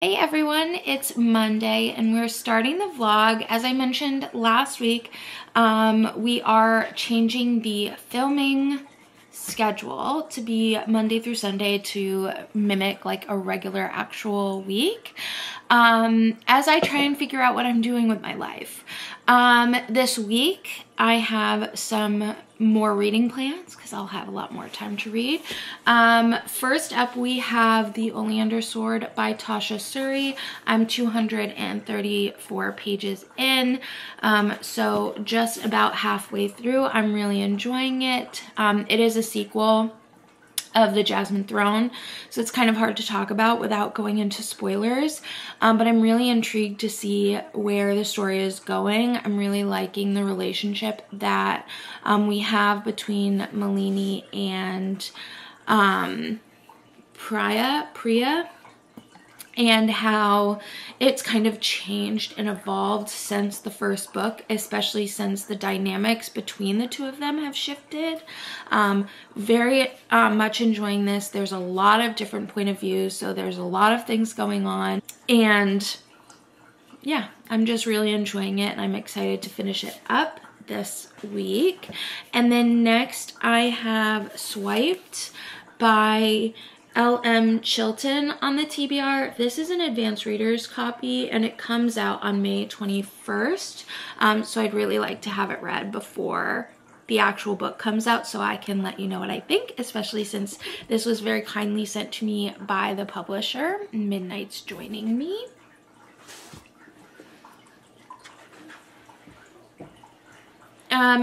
Hey everyone, it's Monday and we're starting the vlog. As I mentioned last week, we are changing the filming schedule to be Monday through Sunday to mimic like a regular actual week, as I try and figure out what I'm doing with my life. This week I have some more reading plans because I'll have a lot more time to read. First up we have The Oleander Sword by Tasha Suri. I'm 234 pages in, so just about halfway through. I'm really enjoying it. It is a sequel of The Jasmine Throne, so it's kind of hard to talk about without going into spoilers, but I'm really intrigued to see where the story is going. I'm really liking the relationship that we have between Malini and Priya, and how it's kind of changed and evolved since the first book, especially since the dynamics between the two of them have shifted. Very much enjoying this. There's a lot of different point of views, so there's a lot of things going on, and yeah, I'm just really enjoying it and I'm excited to finish it up this week. And then next I have Swiped by L.M. Chilton on the TBR. This is an advanced reader's copy and it comes out on May 21st. So I'd really like to have it read before the actual book comes out so I can let you know what I think, especially since this was very kindly sent to me by the publisher. Midnight's joining me.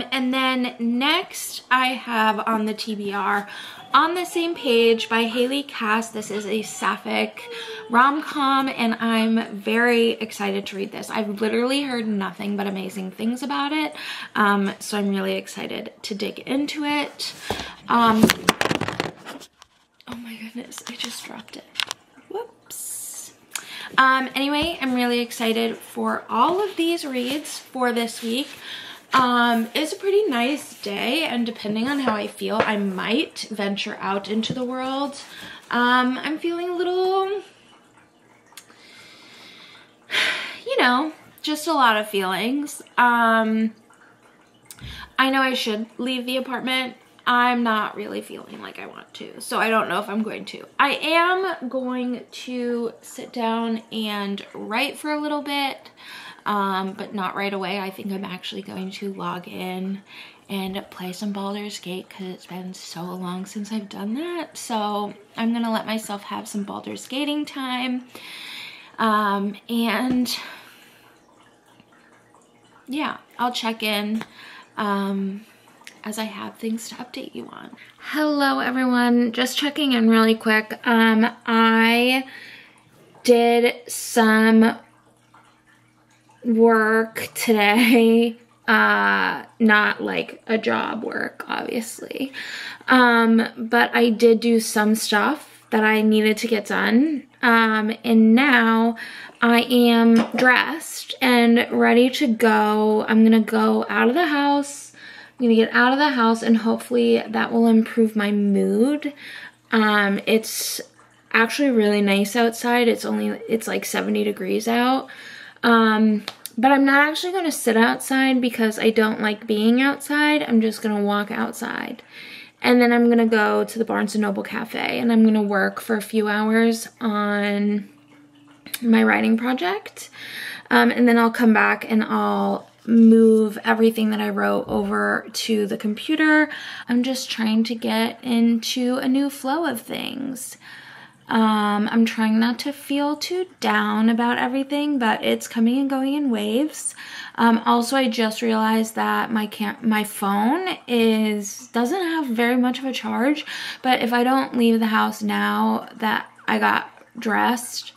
And then next I have on the TBR On the Same Page by Haley Cass. This is a Sapphic rom-com and I'm very excited to read this. I've literally heard nothing but amazing things about it, so I'm really excited to dig into it. Oh my goodness, I just dropped it. Whoops. Anyway, I'm really excited for all of these reads for this week. It's a pretty nice day, and depending on how I feel, I might venture out into the world. I'm feeling a little, you know, just a lot of feelings. I know I should leave the apartment. I'm not really feeling like I want to, so I don't know if I'm going to. I am going to sit down and write for a little bit. But not right away. I think I'm actually going to log in and play some Baldur's Gate because it's been so long since I've done that. So I'm gonna let myself have some Baldur's Gating time. And yeah, I'll check in as I have things to update you on. Hello everyone, just checking in really quick. I did some work today, not like a job work obviously, but I did do some stuff that I needed to get done, and now I am dressed and ready to go. I'm gonna go out of the house. I'm gonna get out of the house and hopefully that will improve my mood. It's actually really nice outside. It's like 70 degrees out. But I'm not actually going to sit outside because I don't like being outside. I'm just going to walk outside. And then I'm going to go to the Barnes & Noble Cafe and I'm going to work for a few hours on my writing project. And then I'll come back and I'll move everything that I wrote over to the computer. I'm just trying to get into a new flow of things. I'm trying not to feel too down about everything, but it's coming and going in waves. Also, I just realized that my phone doesn't have very much of a charge, but if I don't leave the house now that I got dressed,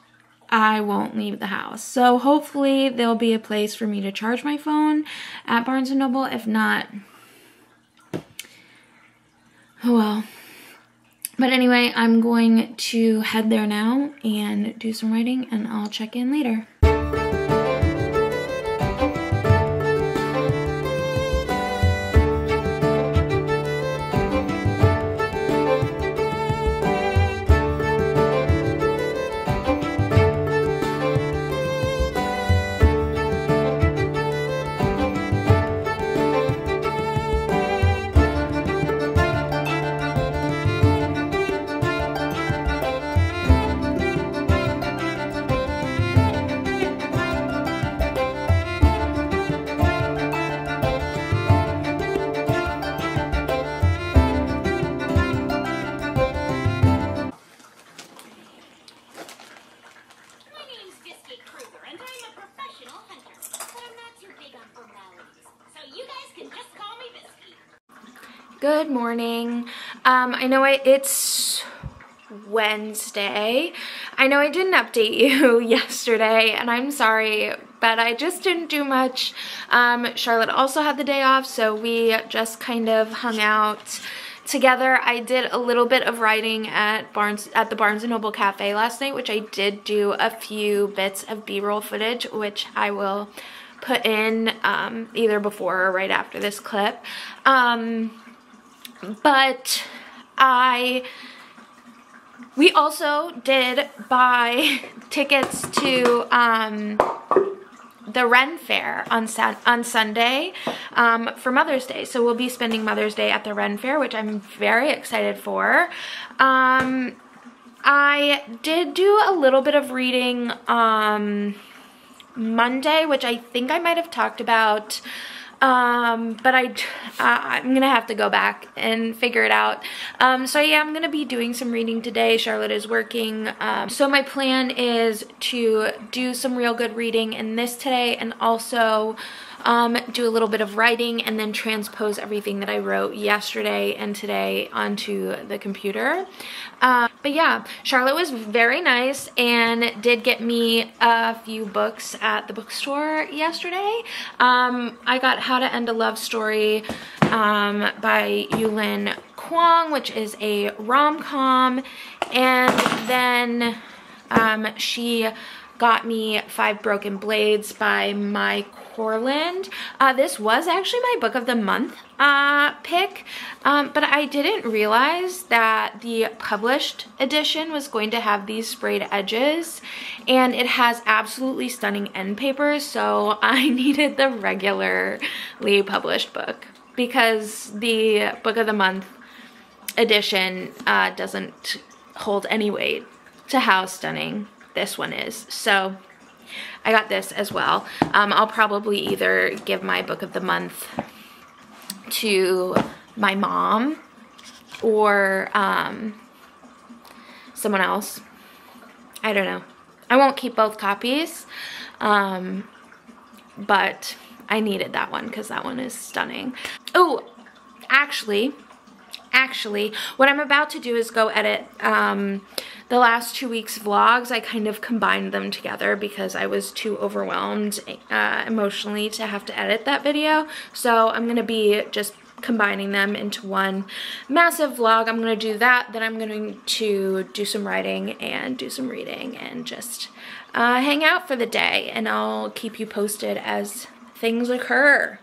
I won't leave the house. So hopefully there'll be a place for me to charge my phone at Barnes & Noble. If not, oh well. But anyway, I'm going to head there now and do some writing and I'll check in later. Good morning. I know it's Wednesday. I know I didn't update you yesterday, and I'm sorry, but I just didn't do much. Charlotte also had the day off, so we just kind of hung out together. I did a little bit of writing at the Barnes & Noble Cafe last night, which I did do a few bits of B-roll footage, which I will put in either before or right after this clip. But we also did buy tickets to the Ren Faire on Sunday for Mother's Day. So we'll be spending Mother's Day at the Ren Faire, which I'm very excited for. I did do a little bit of reading Monday, which I think I might have talked about, but I'm gonna have to go back and figure it out. So yeah, I'm gonna be doing some reading today. Charlotte is working, so my plan is to do some real good reading in this today, and also do a little bit of writing and then transpose everything that I wrote yesterday and today onto the computer. But yeah, Charlotte was very nice and did get me a few books at the bookstore yesterday. I got How to End a Love Story by Yulin Kwong, which is a rom-com, and then she got me 5 Broken Blades by Mai Corland. This was actually my book of the month pick, but I didn't realize that the published edition was going to have these sprayed edges, and it has absolutely stunning end papers, so I needed the regularly published book because the book of the month edition doesn't hold any weight to how stunning this one is. So I got this as well. I'll probably either give my book of the month to my mom or someone else. I don't know. I won't keep both copies, but I needed that one because that one is stunning. Oh, actually, what I'm about to do is go edit the last 2 weeks' vlogs. I kind of combined them together because I was too overwhelmed emotionally to have to edit that video. So I'm going to be just combining them into one massive vlog. I'm going to do that, then I'm going to do some writing and do some reading and just hang out for the day, and I'll keep you posted as things occur.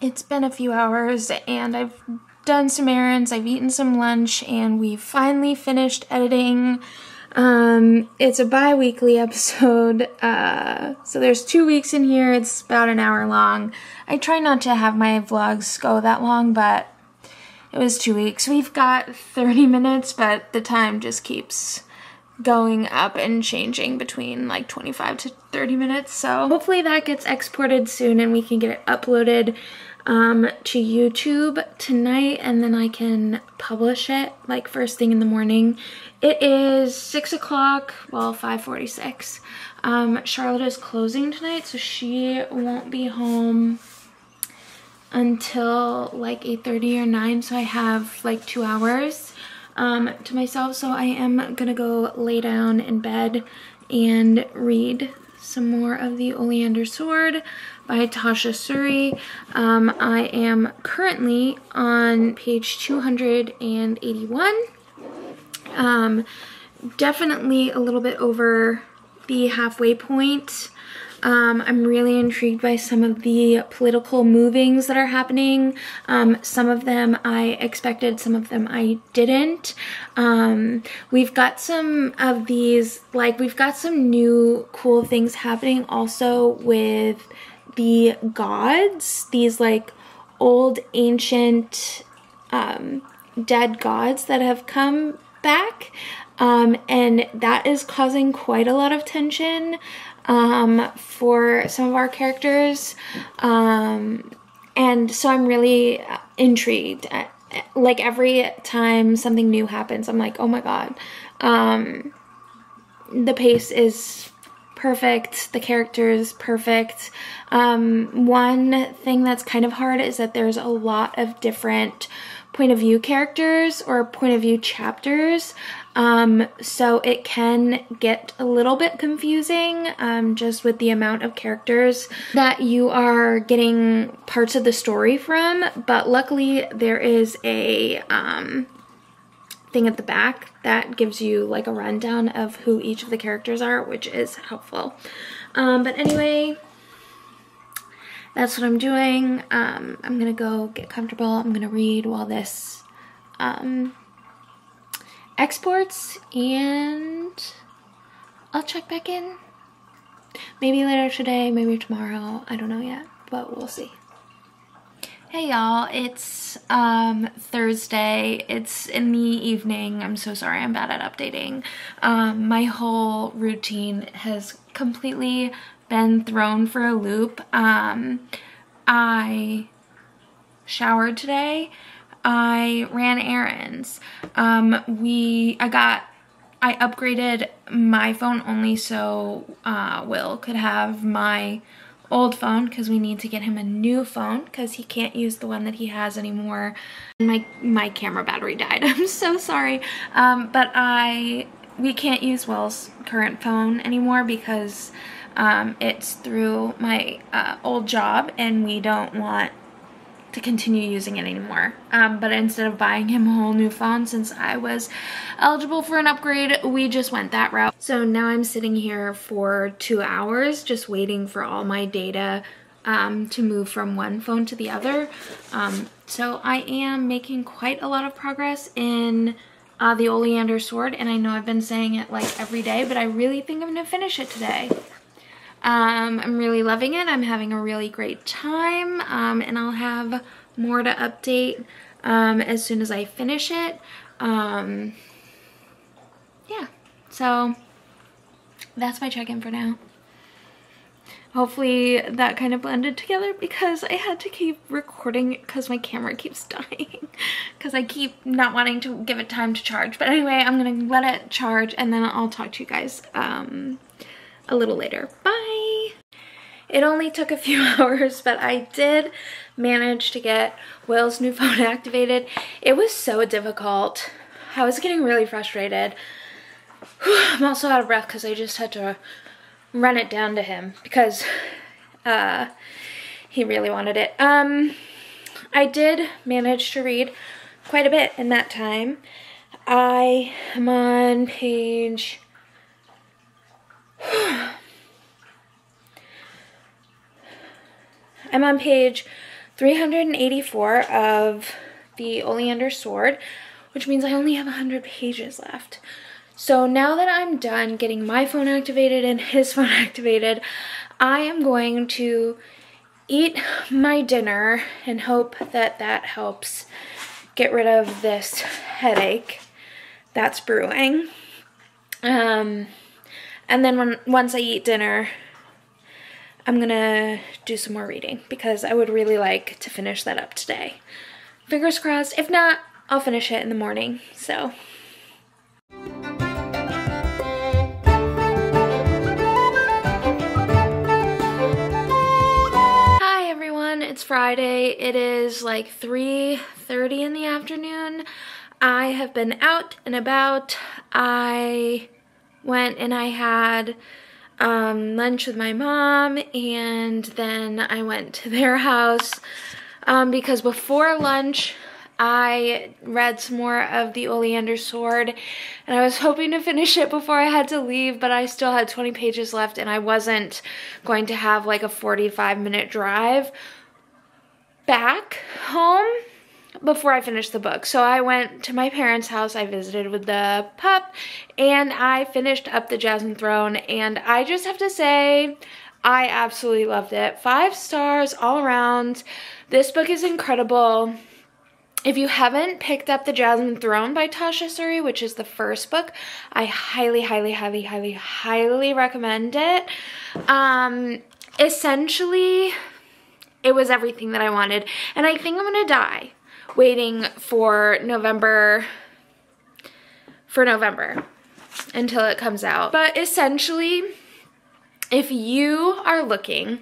It's been a few hours and I've done some errands, I've eaten some lunch, and we finally finished editing. It's a bi-weekly episode, so there's 2 weeks in here. It's about an hour long. I try not to have my vlogs go that long, but it was 2 weeks. We've got 30 minutes, but the time just keeps going up and changing between like 25 to 30 minutes, so hopefully that gets exported soon and we can get it uploaded to YouTube tonight, and then I can publish it like first thing in the morning. It is 6 o'clock, well, 5:46. Charlotte is closing tonight, so she won't be home until like 8:30 or 9, so I have like 2 hours to myself, so I am gonna go lay down in bed and read some more of the Oleander Sword by Tasha Suri. I am currently on page 281. Definitely a little bit over the halfway point. I'm really intrigued by some of the political movings that are happening. Some of them I expected, some of them I didn't. We've got some of these, like, we've got some new cool things happening also with the gods, these like old ancient dead gods that have come back, and that is causing quite a lot of tension for some of our characters, and so I'm really intrigued. Like every time something new happens, I'm like, oh my god, the pace is perfect. The characters, perfect. One thing that's kind of hard is that there's a lot of different point of view characters or point of view chapters. So it can get a little bit confusing just with the amount of characters that you are getting parts of the story from. But luckily there is a thing at the back that gives you like a rundown of who each of the characters are, which is helpful. But anyway, that's what I'm doing. I'm gonna go get comfortable. I'm gonna read while this exports, and I'll check back in. Maybe later today, maybe tomorrow. I don't know yet, but we'll see. Hey y'all, it's Thursday. It's in the evening. I'm so sorry, I'm bad at updating. My whole routine has completely been thrown for a loop. I showered today. I ran errands. I upgraded my phone only so Will could have my old phone, because we need to get him a new phone because he can't use the one that he has anymore. My camera battery died. I'm so sorry. But we can't use Will's current phone anymore because it's through my old job and we don't want to continue using it anymore. But instead of buying him a whole new phone, since I was eligible for an upgrade, we just went that route. So now I'm sitting here for 2 hours just waiting for all my data to move from one phone to the other. So I am making quite a lot of progress in the Oleander Sword, and I know I've been saying it like every day, but I really think I'm gonna finish it today. I'm really loving it. I'm having a really great time, and I'll have more to update as soon as I finish it. Yeah, so that's my check-in for now. Hopefully that kind of blended together because I had to keep recording because my camera keeps dying because I keep not wanting to give it time to charge. But anyway, I'm gonna let it charge and then I'll talk to you guys a little later. Bye! It only took a few hours, but I did manage to get Will's new phone activated. It was so difficult. I was getting really frustrated. I'm also out of breath because I just had to run it down to him because he really wanted it. I did manage to read quite a bit in that time. I am on page... I'm on page 384 of the Oleander Sword, which means I only have 100 pages left. So now that I'm done getting my phone activated and his phone activated, I am going to eat my dinner and hope that that helps get rid of this headache that's brewing. And then once I eat dinner, I'm gonna do some more reading because I would really like to finish that up today. Fingers crossed. If not, I'll finish it in the morning, so. Hi everyone, it's Friday. It is like 3:30 in the afternoon. I have been out and about. I went and I had lunch with my mom, and then I went to their house because before lunch I read some more of the Oleander Sword and I was hoping to finish it before I had to leave, but I still had 20 pages left and I wasn't going to have like a 45-minute drive back home before I finished the book. So I went to my parents' house, I visited with the pup, and I finished up the Jasmine Throne, and I just have to say, I absolutely loved it. 5 stars all around. This book is incredible. If you haven't picked up the Jasmine Throne by Tasha Suri, which is the first book, I highly, highly, highly, highly, highly recommend it. Essentially, it was everything that I wanted, and I think I'm gonna die waiting for November until it comes out. But essentially, if you are looking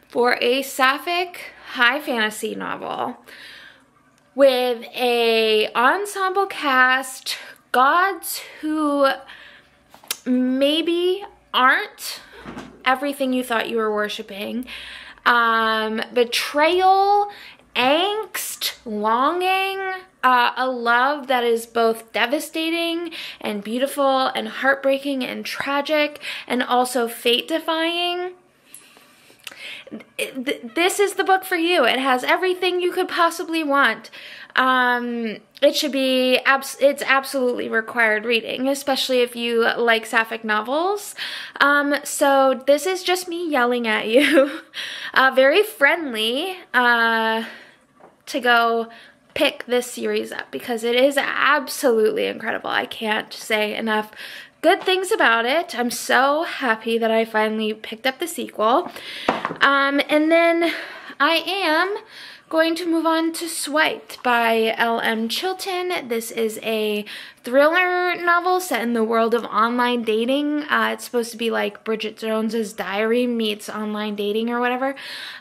for a Sapphic high fantasy novel with a ensemble cast, gods who maybe aren't everything you thought you were worshiping, betrayal, angst, longing, a love that is both devastating and beautiful and heartbreaking and tragic and also fate-defying, this is the book for you. It has everything you could possibly want. It should be, it's absolutely required reading, especially if you like Sapphic novels. So this is just me yelling at you, very friendly, to go pick this series up because it is absolutely incredible. I can't say enough good things about it. I'm so happy that I finally picked up the sequel. And then I am going to move on to Swiped by L.M. Chilton. This is a thriller novel set in the world of online dating. It's supposed to be like Bridget Jones's Diary meets online dating or whatever.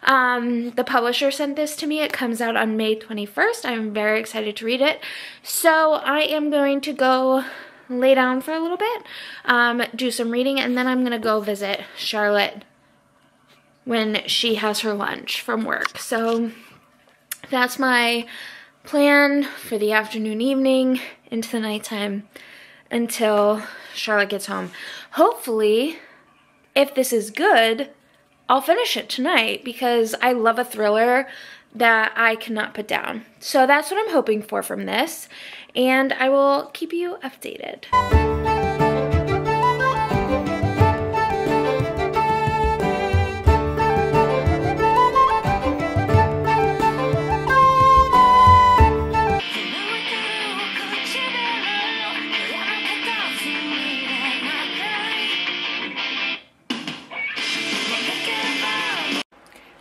The publisher sent this to me. It comes out on May 21st. I'm very excited to read it. So I am going to go lay down for a little bit, do some reading, and then I'm going to go visit Charlotte when she has her lunch from work. So that's my plan for the afternoon, evening, into the nighttime until Charlotte gets home. Hopefully, if this is good, I'll finish it tonight because I love a thriller that I cannot put down. So that's what I'm hoping for from this, and I will keep you updated.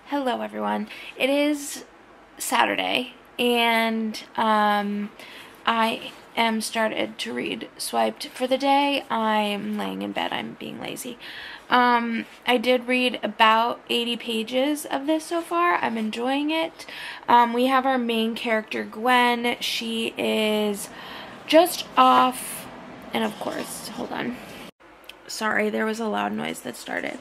Hello everyone. It is Saturday and I am started to read Swiped for the day. I'm laying in bed. I'm being lazy. I did read about 80 pages of this so far. I'm enjoying it. We have our main character Gwen. She is just off, and of course, hold on. Sorry, there was a loud noise that started.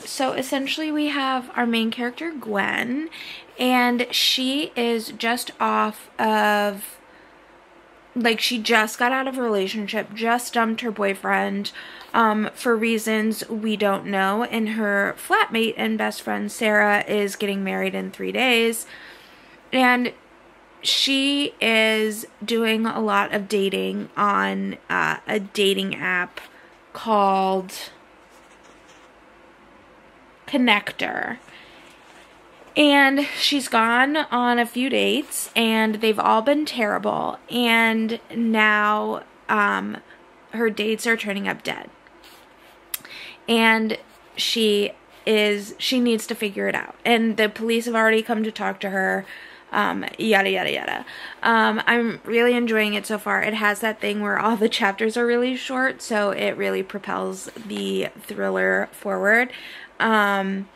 So essentially we have our main character Gwen, and she is just off of, like, she just got out of a relationship, just dumped her boyfriend for reasons we don't know, and her flatmate and best friend Sarah is getting married in 3 days, and she is doing a lot of dating on a dating app called Connector, and she's gone on a few dates and they've all been terrible, and now her dates are turning up dead, and she needs to figure it out, and the police have already come to talk to her. Yada yada yada. I'm really enjoying it so far. It has that thing where all the chapters are really short, so it really propels the thriller forward. And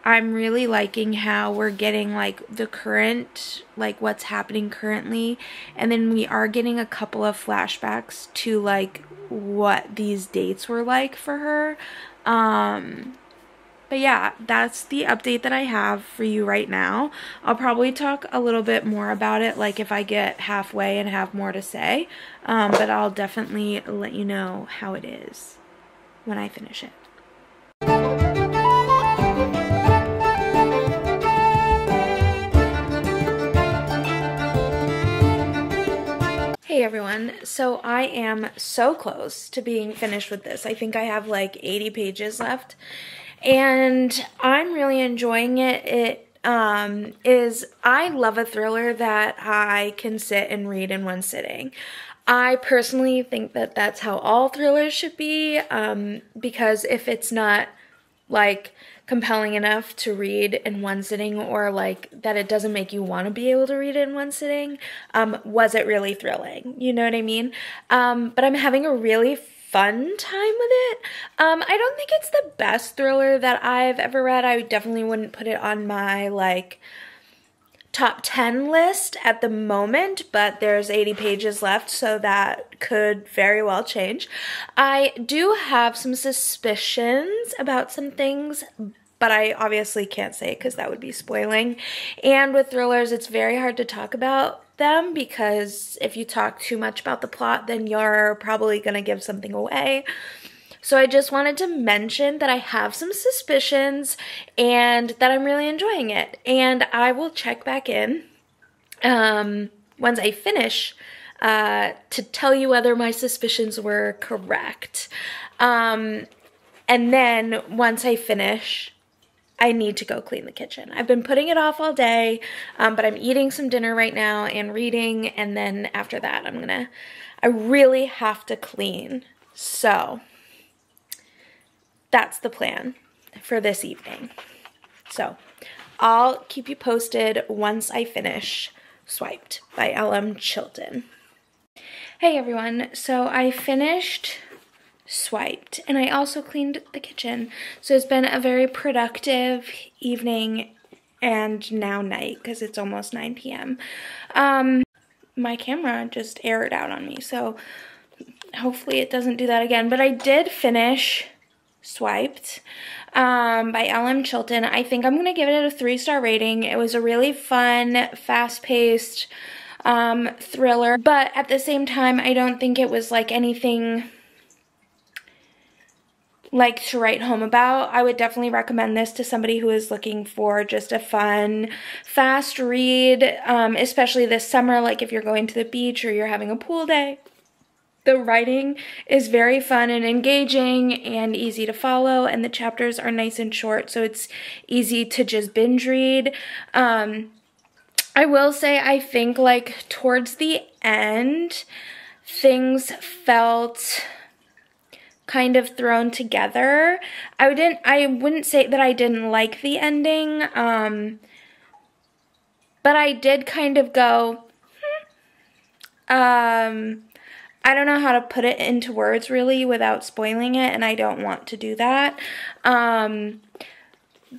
I'm really liking how we're getting like the current, like what's happening currently, and then we are getting a couple of flashbacks to like what these dates were like for her. But yeah, that's the update that I have for you right now. I'll probably talk a little bit more about it, like if I get halfway and have more to say. But I'll definitely let you know how it is when I finish it. Hey everyone, so I am so close to being finished with this. I think I have like 80 pages left. And I'm really enjoying it. I love a thriller that I can sit and read in one sitting. I personally think that that's how all thrillers should be, because if it's not like compelling enough to read in one sitting, or like that it doesn't make you want to be able to read it in one sitting, was it really thrilling? You know what I mean? But I'm having a really fun time with it. I don't think it's the best thriller that I've ever read. I definitely wouldn't put it on my like top 10 list at the moment, but there's 80 pages left, so that could very well change. I do have some suspicions about some things, but I obviously can't say because that would be spoiling. And with thrillers, it's very hard to talk about them because if you talk too much about the plot, then you're probably gonna give something away. So I just wanted to mention that I have some suspicions and that I'm really enjoying it. And I will check back in once I finish to tell you whether my suspicions were correct. And then once I finish, I need to go clean the kitchen. I've been putting it off all day, but I'm eating some dinner right now and reading, and then after that I really have to clean. So that's the plan for this evening. So I'll keep you posted once I finish Swiped by L.M. Chilton. Hey everyone, so I finished Swiped and I also cleaned the kitchen. So it's been a very productive evening and now night because it's almost 9 p.m. My camera just aired out on me, so hopefully it doesn't do that again. But I did finish Swiped by L.M. Chilton. I think I'm gonna give it a 3-star rating. It was a really fun, fast-paced thriller, but at the same time I don't think it was like anything like to write home about. I would definitely recommend this to somebody who is looking for just a fun, fast read, especially this summer, like if you're going to the beach or you're having a pool day. The writing is very fun and engaging and easy to follow, and the chapters are nice and short, so it's easy to just binge read. I will say I think like towards the end, things felt kind of thrown together. I wouldn't say that I didn't like the ending, but I did kind of go, I don't know how to put it into words really without spoiling it, and I don't want to do that.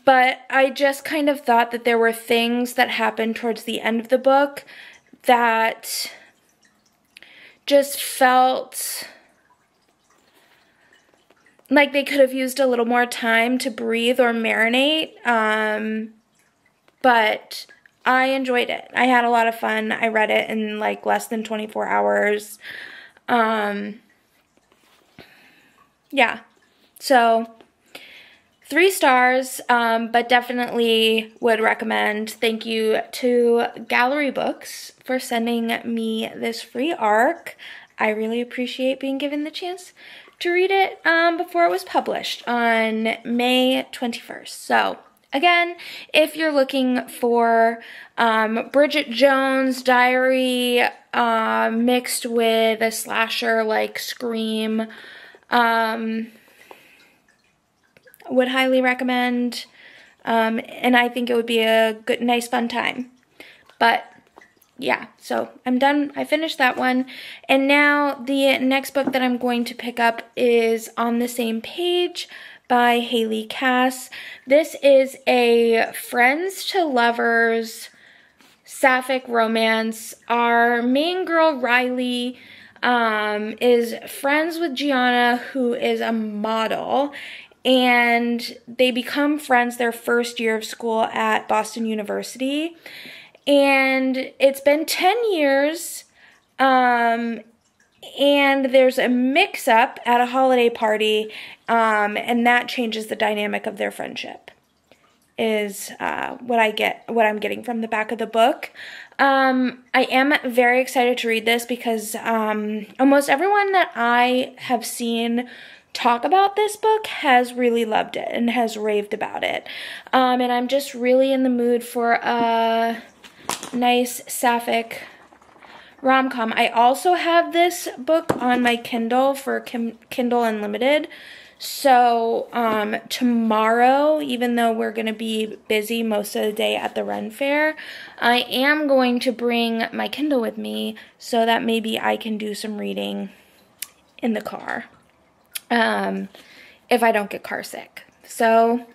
But I just kind of thought that there were things that happened towards the end of the book that just felt like they could have used a little more time to breathe or marinate. But I enjoyed it. I had a lot of fun. I read it in like less than 24 hours. Yeah, so 3 stars, but definitely would recommend. Thank you to Gallery Books for sending me this free ARC. I really appreciate being given the chance to read it before it was published on May 21st. So again, if you're looking for Bridget Jones' diary mixed with a slasher like Scream, would highly recommend, and I think it would be a good, nice, fun time. But yeah, so I'm done. I finished that one, and now the next book that I'm going to pick up is On the Same Page by Haley Cass. This is a friends to lovers sapphic romance. Our main girl, Riley, is friends with Gianna, who is a model, and they become friends their first year of school at Boston University. And it's been 10 years, and there's a mix-up at a holiday party, and that changes the dynamic of their friendship, is what I'm getting from the back of the book. I am very excited to read this because almost everyone that I have seen talk about this book has really loved it and has raved about it. And I'm just really in the mood for a nice sapphic rom-com. I also have this book on my Kindle for Kindle Unlimited. So tomorrow, even though we're going to be busy most of the day at the Ren Faire, I am going to bring my Kindle with me so that maybe I can do some reading in the car. if I don't get car sick. So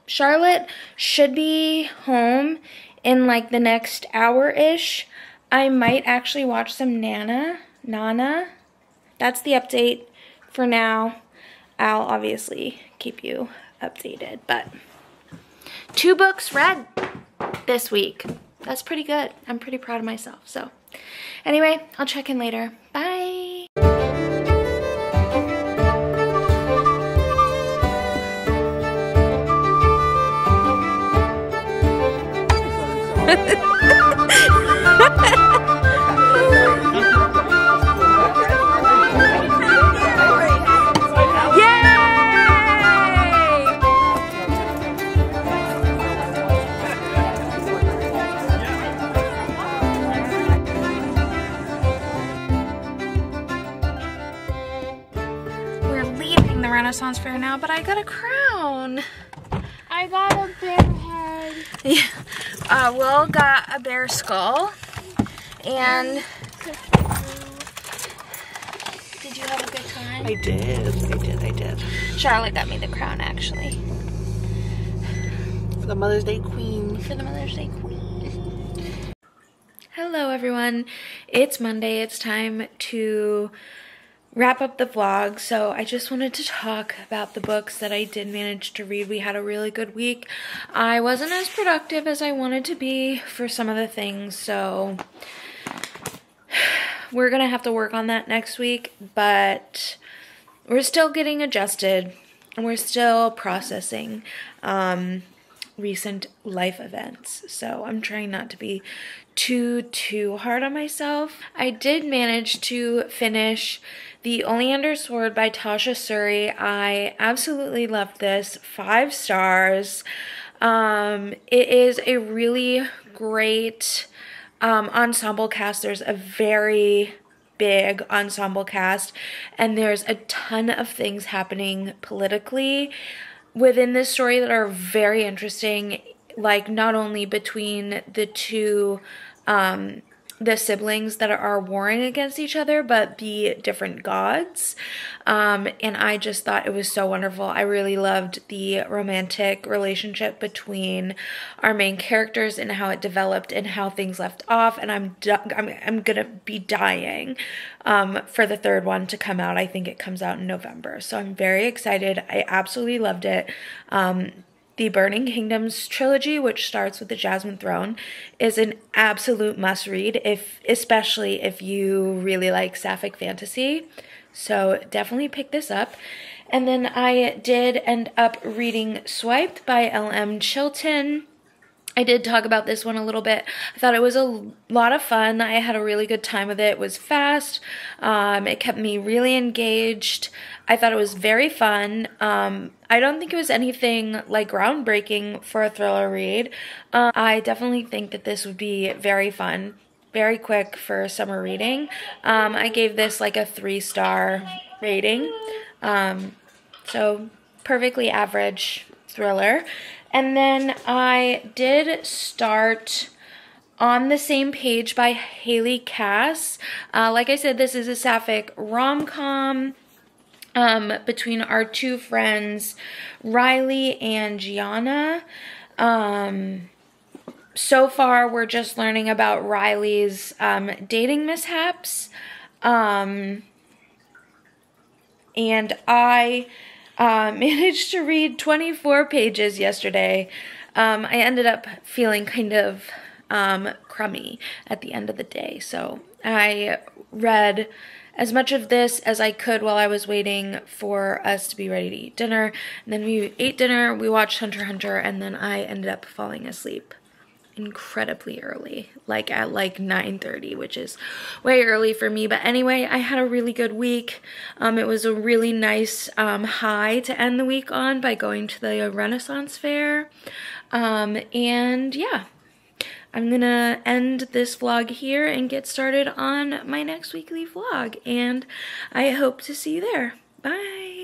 Charlotte should be home in like the next hour-ish. I might actually watch some Nana. That's the update for now. I'll obviously keep you updated, but 2 books read this week. That's pretty good. I'm pretty proud of myself. So anyway, I'll check in later. Bye. Renaissance Fair now, but I got a crown. I got a bear head. Yeah. Will got a bear skull. And did you have a good time? I did. Charlotte got me the crown, actually. For the Mother's Day Queen. For the Mother's Day Queen. Hello, everyone. It's Monday. It's time to wrap up the vlog. So I just wanted to talk about the books that I did manage to read. We had a really good week. I wasn't as productive as I wanted to be for some of the things, so we're gonna have to work on that next week, but we're still getting adjusted and we're still processing recent life events, so I'm trying not to be too hard on myself. I did manage to finish The Oleander Sword by Tasha Suri. I absolutely loved this. 5 stars. It is a really great ensemble cast. There's a very big ensemble cast, and there's a ton of things happening politically within this story that are very interesting, like not only between the two the siblings that are warring against each other, but the different gods. And I just thought it was so wonderful. I really loved the romantic relationship between our main characters and how it developed and how things left off. And I'm gonna be dying for the 3rd one to come out. I think it comes out in November. So I'm very excited. I absolutely loved it. The Burning Kingdoms trilogy, which starts with the Jasmine Throne, is an absolute must-read, especially if you really like Sapphic fantasy. So definitely pick this up. And then I did end up reading Swiped by L.M. Chilton. I did talk about this one a little bit. I thought it was a lot of fun. I had a really good time with it. It was fast. It kept me really engaged. I thought it was very fun. I don't think it was anything like groundbreaking for a thriller read. I definitely think that this would be very fun, very quick for summer reading. I gave this like a 3-star rating. So perfectly average thriller. And then I did start On the Same Page by Haley Cass. Like I said, this is a Sapphic rom-com between our 2 friends, Riley and Gianna. So far, we're just learning about Riley's dating mishaps. And I managed to read 24 pages yesterday. I ended up feeling kind of crummy at the end of the day, so I read as much of this as I could while I was waiting for us to be ready to eat dinner. And then we ate dinner, we watched Hunter x Hunter, and then I ended up falling asleep incredibly early, like at like 9:30, which is way early for me. But anyway, I had a really good week. It was a really nice high to end the week on by going to the Renaissance Fair. And yeah, I'm gonna end this vlog here and get started on my next weekly vlog, and I hope to see you there. Bye!